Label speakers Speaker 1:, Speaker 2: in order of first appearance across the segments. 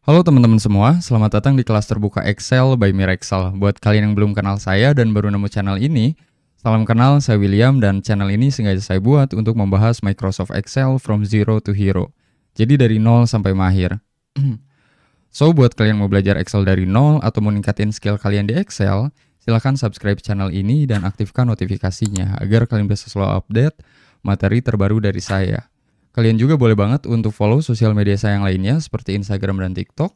Speaker 1: Halo teman-teman semua, selamat datang di kelas terbuka Excel by Mirexcel. Buat kalian yang belum kenal saya dan baru nemu channel ini, salam kenal, saya William dan channel ini sengaja saya buat untuk membahas Microsoft Excel from zero to hero. Jadi dari nol sampai mahir. So, buat kalian yang mau belajar Excel dari nol atau mau ningkatin skill kalian di Excel, silahkan subscribe channel ini dan aktifkan notifikasinya agar kalian bisa selalu update materi terbaru dari saya. Kalian juga boleh banget untuk follow sosial media saya yang lainnya seperti Instagram dan TikTok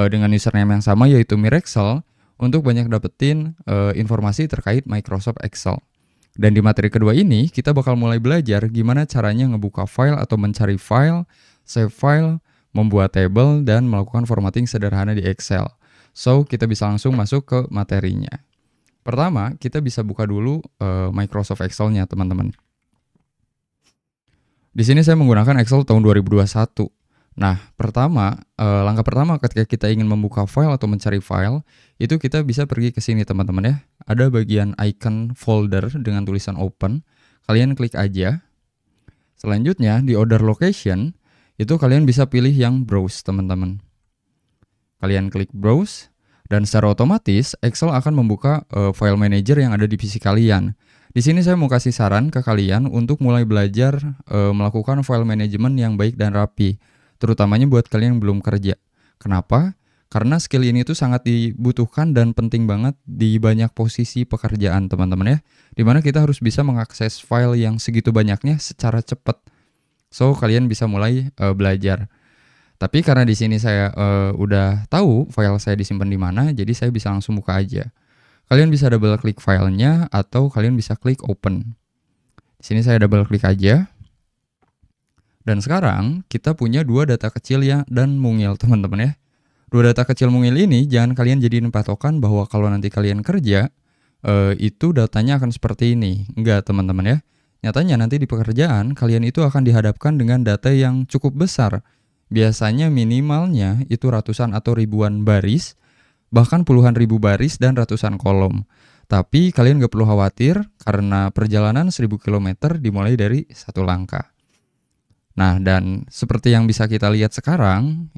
Speaker 1: dengan username yang sama yaitu Mirexcel untuk banyak dapetin informasi terkait Microsoft Excel. Dan di materi kedua ini kita bakal mulai belajar gimana caranya ngebuka file atau mencari file, save file, membuat table, dan melakukan formatting sederhana di Excel. So, kita bisa langsung masuk ke materinya. Pertama, kita bisa buka dulu Microsoft Excel-nya, teman-teman. Di sini saya menggunakan Excel tahun 2021. Nah, langkah pertama ketika kita ingin membuka file atau mencari file, itu kita bisa pergi ke sini teman-teman ya. Ada bagian icon folder dengan tulisan open. Kalian klik aja. Selanjutnya di order location, itu kalian bisa pilih yang browse teman-teman. Kalian klik browse, dan secara otomatis Excel akan membuka file manager yang ada di PC kalian. Di sini saya mau kasih saran ke kalian untuk mulai belajar melakukan file management yang baik dan rapi, terutamanya buat kalian yang belum kerja. Kenapa? Karena skill ini tuh sangat dibutuhkan dan penting banget di banyak posisi pekerjaan teman-teman ya, dimana kita harus bisa mengakses file yang segitu banyaknya secara cepat. So, kalian bisa mulai belajar. Tapi karena di sini saya udah tahu file saya disimpan di mana, jadi saya bisa langsung buka aja. Kalian bisa double klik filenya atau kalian bisa klik open. Di sini saya double klik aja. Dan sekarang kita punya dua data kecil ya dan mungil teman-teman ya. Dua data kecil mungil ini jangan kalian jadiin patokan bahwa kalau nanti kalian kerja itu datanya akan seperti ini. Enggak teman-teman ya. Nyatanya nanti di pekerjaan kalian itu akan dihadapkan dengan data yang cukup besar. Biasanya minimalnya itu ratusan atau ribuan baris, bahkan puluhan ribu baris dan ratusan kolom. Tapi kalian gak perlu khawatir karena perjalanan 1000 km dimulai dari satu langkah. Nah, dan seperti yang bisa kita lihat sekarang,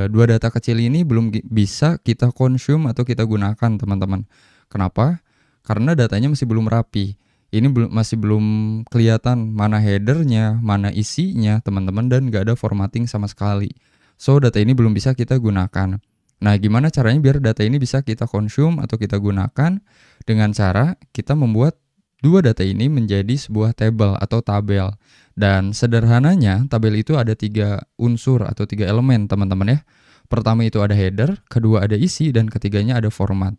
Speaker 1: dua data kecil ini belum bisa kita consume atau kita gunakan teman-teman. Kenapa? Karena datanya masih belum rapi. Ini masih belum kelihatan mana headernya, mana isinya teman-teman, dan gak ada formatting sama sekali. So, data ini belum bisa kita gunakan. Nah, gimana caranya biar data ini bisa kita consume atau kita gunakan? Dengan cara kita membuat dua data ini menjadi sebuah table atau tabel. Dan sederhananya, tabel itu ada 3 unsur atau 3 elemen, teman-teman ya. Pertama itu ada header, kedua ada isi, dan ketiganya ada format.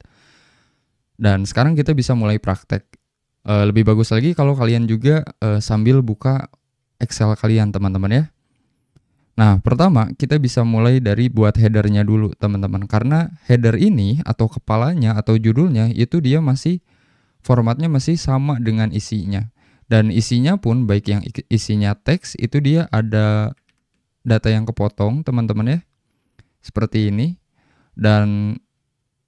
Speaker 1: Dan sekarang kita bisa mulai praktek. Lebih bagus lagi kalau kalian juga sambil buka Excel kalian, teman-teman ya. Nah, pertama kita bisa mulai dari buat headernya dulu teman-teman. Karena header ini atau kepalanya atau judulnya itu dia masih formatnya masih sama dengan isinya. Dan isinya pun baik yang isinya teks itu dia ada data yang kepotong teman-teman ya. Seperti ini. Dan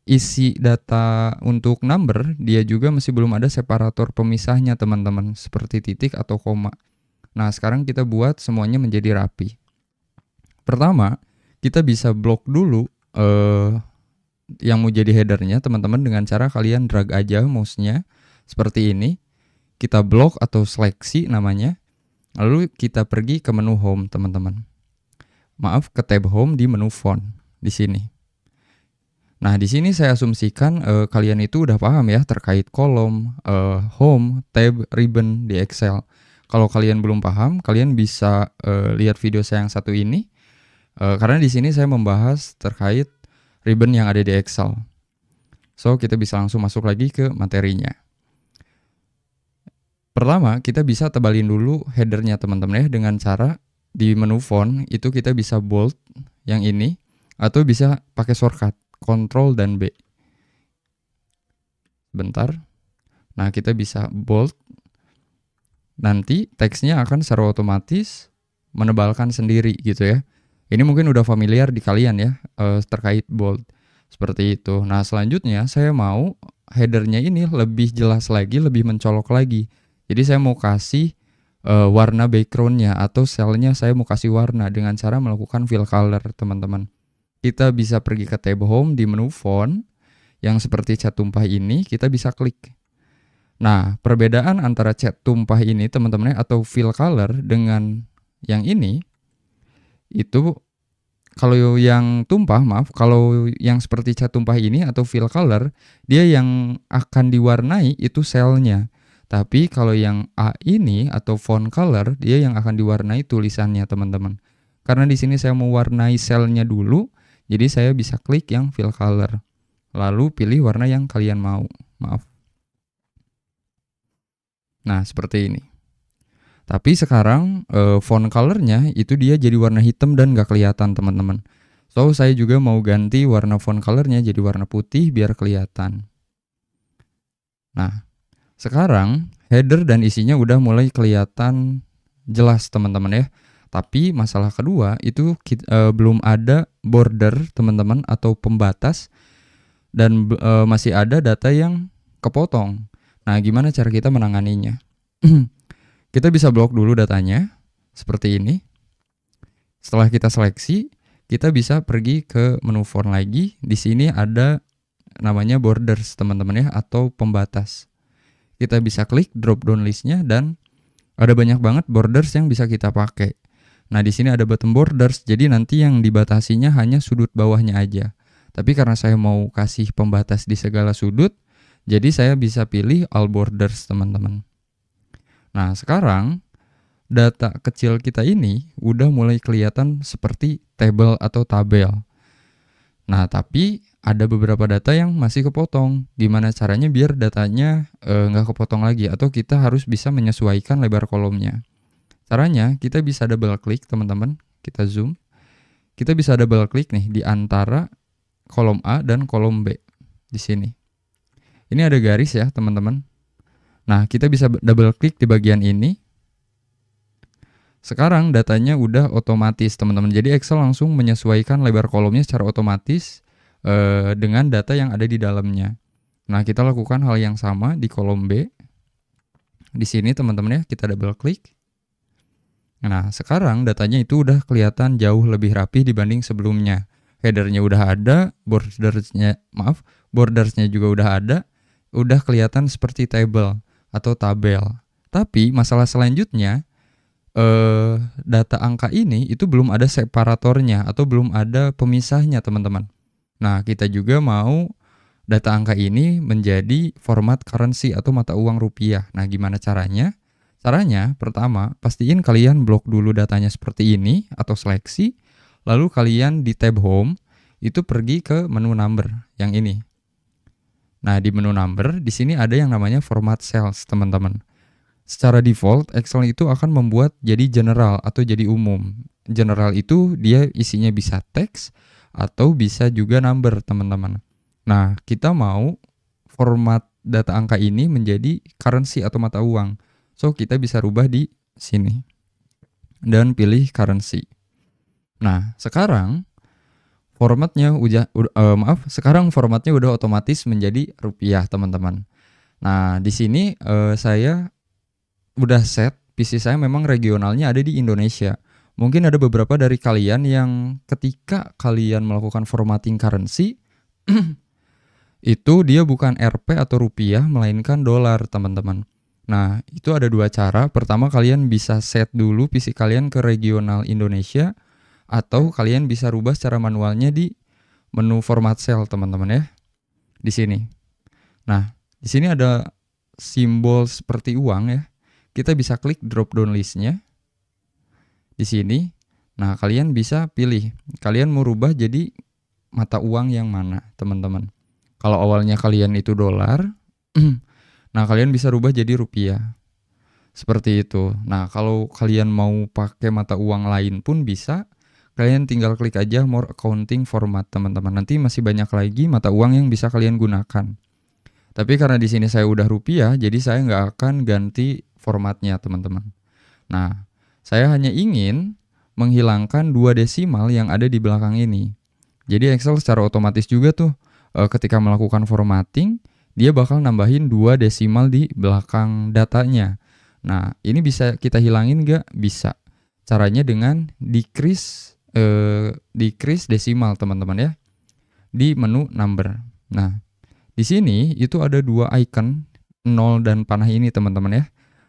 Speaker 1: isi data untuk number dia juga masih belum ada separator pemisahnya teman-teman. Seperti titik atau koma. Nah, sekarang kita buat semuanya menjadi rapi. Pertama, kita bisa blok dulu yang mau jadi headernya teman-teman dengan cara kalian drag aja mouse-nya seperti ini. Kita blok atau seleksi namanya. Lalu kita pergi ke menu home teman-teman. Maaf, ke tab home di menu font di sini. Nah, di sini saya asumsikan kalian itu udah paham ya terkait kolom, home, tab, ribbon di Excel. Kalau kalian belum paham, kalian bisa lihat video saya yang satu ini. Karena di sini saya membahas terkait ribbon yang ada di Excel. So, kita bisa langsung masuk lagi ke materinya. Pertama, kita bisa tebalin dulu headernya teman-teman ya dengan cara di menu font itu kita bisa bold yang ini atau bisa pakai shortcut Ctrl dan B. Bentar. Nah, kita bisa bold. Nanti teksnya akan secara otomatis menebalkan sendiri gitu ya. Ini mungkin udah familiar di kalian ya, terkait bold. Seperti itu. Nah, selanjutnya saya mau headernya ini lebih jelas lagi, lebih mencolok lagi. Jadi saya mau kasih warna backgroundnya atau selnya saya mau kasih warna dengan cara melakukan fill color teman-teman. kita bisa pergi ke tab home di menu font yang seperti cat tumpah ini, kita bisa klik. Nah, perbedaan antara cat tumpah ini teman-teman atau fill color dengan yang ini, itu kalau yang tumpah, kalau yang seperti cat tumpah ini atau fill color, dia yang akan diwarnai itu selnya. Tapi kalau yang A ini atau font color, dia yang akan diwarnai tulisannya teman-teman. Karena di sini saya mau warnai selnya dulu, jadi saya bisa klik yang fill color. Lalu pilih warna yang kalian mau. Maaf. Nah, seperti ini. Tapi sekarang font colornya itu dia jadi warna hitam dan gak kelihatan teman-teman. So, saya juga mau ganti warna font colornya jadi warna putih biar kelihatan. Nah, sekarang header dan isinya udah mulai kelihatan jelas teman-teman ya. Tapi masalah kedua itu belum ada border teman-teman atau pembatas dan masih ada data yang kepotong. Nah, gimana cara kita menanganinya? Kita bisa blok dulu datanya seperti ini. Setelah kita seleksi, kita bisa pergi ke menu font lagi. Di sini ada namanya borders teman-teman ya, atau pembatas. Kita bisa klik drop down listnya dan ada banyak banget borders yang bisa kita pakai. Nah, di sini ada button borders, jadi nanti yang dibatasinya hanya sudut bawahnya aja. Tapi karena saya mau kasih pembatas di segala sudut, jadi saya bisa pilih all borders teman-teman. Nah, sekarang data kecil kita ini udah mulai kelihatan seperti table atau tabel. Nah, tapi ada beberapa data yang masih kepotong. Gimana caranya biar datanya nggak kepotong lagi atau kita harus bisa menyesuaikan lebar kolomnya. Caranya kita bisa double klik teman-teman, kita zoom. Kita bisa double klik nih di antara kolom A dan kolom B di sini. Ini ada garis ya teman-teman. Nah, kita bisa double klik di bagian ini. Sekarang datanya udah otomatis teman-teman. Jadi Excel langsung menyesuaikan lebar kolomnya secara otomatis dengan data yang ada di dalamnya. Nah, kita lakukan hal yang sama di kolom B. Di sini teman-teman ya, kita double klik. Nah, sekarang datanya itu udah kelihatan jauh lebih rapi dibanding sebelumnya. Headernya udah ada, bordersnya juga udah ada, udah kelihatan seperti table atau tabel. Tapi masalah selanjutnya, data angka ini itu belum ada separatornya atau belum ada pemisahnya teman-teman. Nah, kita juga mau data angka ini menjadi format currency atau mata uang rupiah. Nah, gimana caranya? Caranya, pertama, pastiin kalian blok dulu datanya seperti ini atau seleksi, lalu kalian di tab home itu pergi ke menu number yang ini. Nah, di menu number di sini ada yang namanya format cells, teman-teman. Secara default, Excel itu akan membuat jadi general atau jadi umum. General itu dia isinya bisa teks atau bisa juga number, teman-teman. Nah, kita mau format data angka ini menjadi currency atau mata uang. So, kita bisa rubah di sini dan pilih currency. Nah, sekarang formatnya udah otomatis menjadi rupiah, teman-teman. Nah, di sini saya udah set PC saya memang regionalnya ada di Indonesia. Mungkin ada beberapa dari kalian yang ketika kalian melakukan formatting currency itu dia bukan Rp atau rupiah melainkan dolar, teman-teman. Nah, itu ada dua cara. Pertama, kalian bisa set dulu PC kalian ke regional Indonesia atau kalian bisa rubah secara manualnya di menu format cell, teman-teman ya. Di sini. Nah, di sini ada simbol seperti uang ya. Kita bisa klik drop down listnya. Di sini. Nah, kalian bisa pilih. Kalian mau rubah jadi mata uang yang mana, teman-teman. Kalau awalnya kalian itu dolar, nah, kalian bisa rubah jadi rupiah. Seperti itu. Nah, kalau kalian mau pakai mata uang lain pun bisa. Kalian tinggal klik aja more accounting format, teman-teman. Nanti masih banyak lagi mata uang yang bisa kalian gunakan. Tapi karena di sini saya udah rupiah, jadi saya nggak akan ganti formatnya, teman-teman. Nah, saya hanya ingin menghilangkan 2 desimal yang ada di belakang ini. Jadi Excel secara otomatis juga tuh ketika melakukan formatting, dia bakal nambahin 2 desimal di belakang datanya. Nah, ini bisa kita hilangin nggak? Bisa. Caranya dengan decrease desimal teman-teman ya, di menu number. Nah, di sini itu ada dua icon 0 dan panah ini teman-teman ya.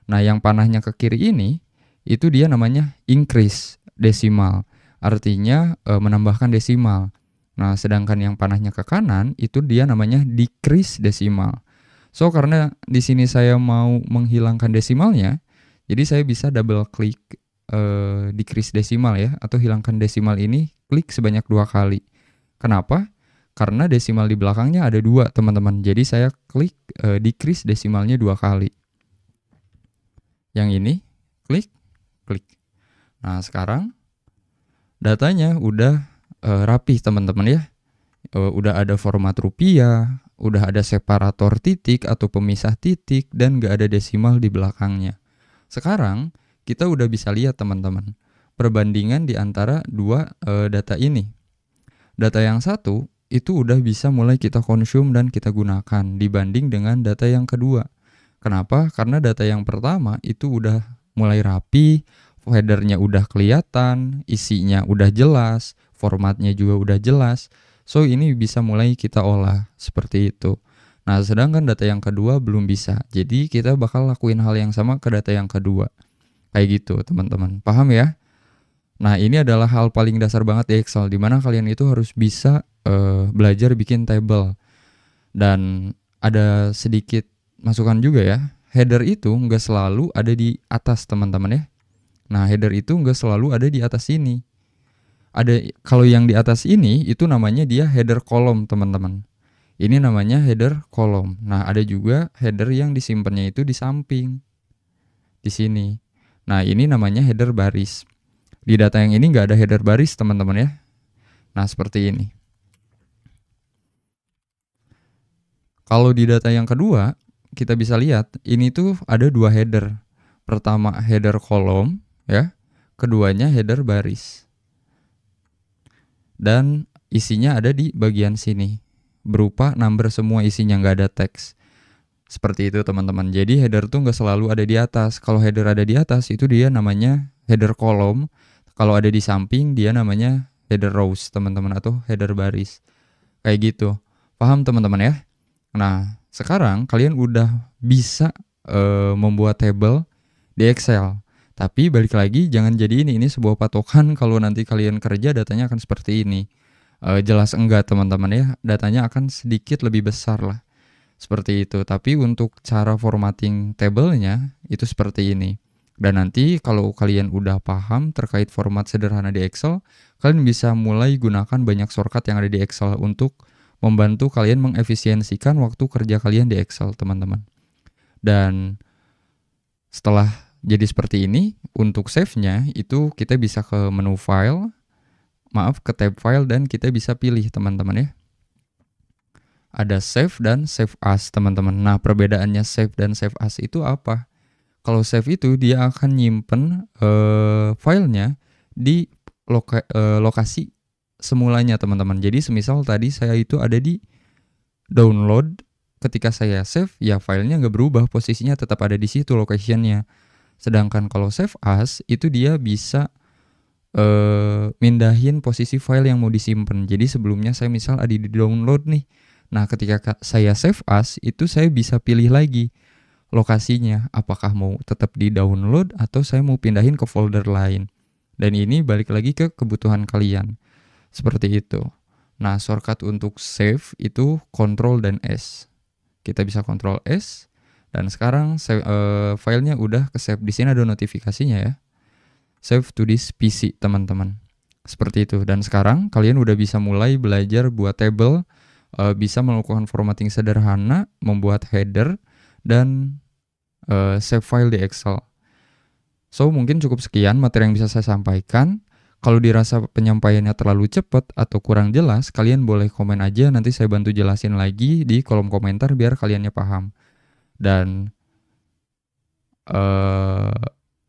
Speaker 1: Nah, yang panahnya ke kiri ini itu dia namanya increase desimal, artinya menambahkan desimal. Nah, sedangkan yang panahnya ke kanan itu dia namanya decrease desimal. So, karena di sini saya mau menghilangkan desimalnya, jadi saya bisa double klik decrease desimal ya, atau hilangkan desimal ini, klik sebanyak 2 kali. Kenapa? Karena desimal di belakangnya ada 2 teman-teman. Jadi saya klik decrease desimalnya 2 kali. Yang ini, klik. Nah, sekarang datanya udah rapih teman-teman ya. Udah ada format rupiah, udah ada separator titik atau pemisah titik, dan gak ada desimal di belakangnya. Sekarang kita udah bisa lihat teman-teman perbandingan di antara dua data ini. Data yang satu itu udah bisa mulai kita konsum dan kita gunakan dibanding dengan data yang kedua. Kenapa? Karena data yang pertama itu udah mulai rapi, headernya udah kelihatan, isinya udah jelas, formatnya juga udah jelas. So, ini bisa mulai kita olah seperti itu. Nah, sedangkan data yang kedua belum bisa. Jadi, kita bakal lakuin hal yang sama ke data yang kedua. Kayak gitu, teman-teman. Paham ya? Nah, ini adalah hal paling dasar banget di Excel, di mana kalian itu harus bisa belajar bikin table. Dan ada sedikit masukan juga ya, header itu nggak selalu ada di atas teman-teman ya. Nah, header itu nggak selalu ada di atas ini. Kalau yang di atas ini itu namanya dia header kolom teman-teman. Ini namanya header kolom. Nah, ada juga header yang disimpannya itu di samping, di sini. Nah, ini namanya header baris. Di data yang ini nggak ada header baris teman-teman ya. Nah, seperti ini. Kalau di data yang kedua, kita bisa lihat ini tuh ada 2 header. Pertama header kolom ya, keduanya header baris. Dan isinya ada di bagian sini, berupa number semua, isinya nggak ada teks. Seperti itu teman-teman. Jadi header tuh nggak selalu ada di atas. Kalau header ada di atas itu dia namanya header kolom. Kalau ada di samping dia namanya header rows teman-teman, atau header baris. Kayak gitu. Paham teman-teman ya? Nah, sekarang kalian udah bisa membuat table di Excel. Tapi balik lagi, jangan jadi ini sebuah patokan kalau nanti kalian kerja datanya akan seperti ini. Jelas enggak teman-teman ya, datanya akan sedikit lebih besar lah. Seperti itu. Tapi untuk cara formatting tablenya itu seperti ini. Dan nanti kalau kalian udah paham terkait format sederhana di Excel, kalian bisa mulai gunakan banyak shortcut yang ada di Excel untuk membantu kalian mengefisiensikan waktu kerja kalian di Excel, teman-teman. Dan setelah jadi seperti ini, untuk save-nya itu kita bisa ke menu file, ke tab file, dan kita bisa pilih teman-teman ya. Ada save dan save as teman-teman. Nah, perbedaannya save dan save as itu apa? Kalau save itu dia akan nyimpen filenya di lokasi semulanya teman-teman. Jadi semisal tadi saya itu ada di download, ketika saya save ya filenya nggak berubah, posisinya tetap ada di situ locationnya. Sedangkan kalau save as itu dia bisa mindahin posisi file yang mau disimpan. Jadi sebelumnya saya misal ada di download nih. Nah, ketika saya save as itu saya bisa pilih lagi lokasinya, apakah mau tetap di download atau saya mau pindahin ke folder lain. Dan ini balik lagi ke kebutuhan kalian. Seperti itu. Nah, shortcut untuk save itu Ctrl dan S. Kita bisa Ctrl S, dan sekarang filenya udah ke save. Di sini ada notifikasinya ya. Save to this PC teman-teman. Seperti itu. Dan sekarang kalian udah bisa mulai belajar buat table, bisa melakukan formatting sederhana, membuat header, dan save file di Excel. So, mungkin cukup sekian materi yang bisa saya sampaikan. Kalau dirasa penyampaiannya terlalu cepat atau kurang jelas, kalian boleh komen aja, nanti saya bantu jelasin lagi di kolom komentar biar kaliannya paham. Dan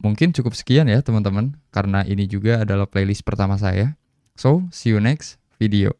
Speaker 1: mungkin cukup sekian ya teman-teman, karena ini juga adalah playlist pertama saya. So, see you next video.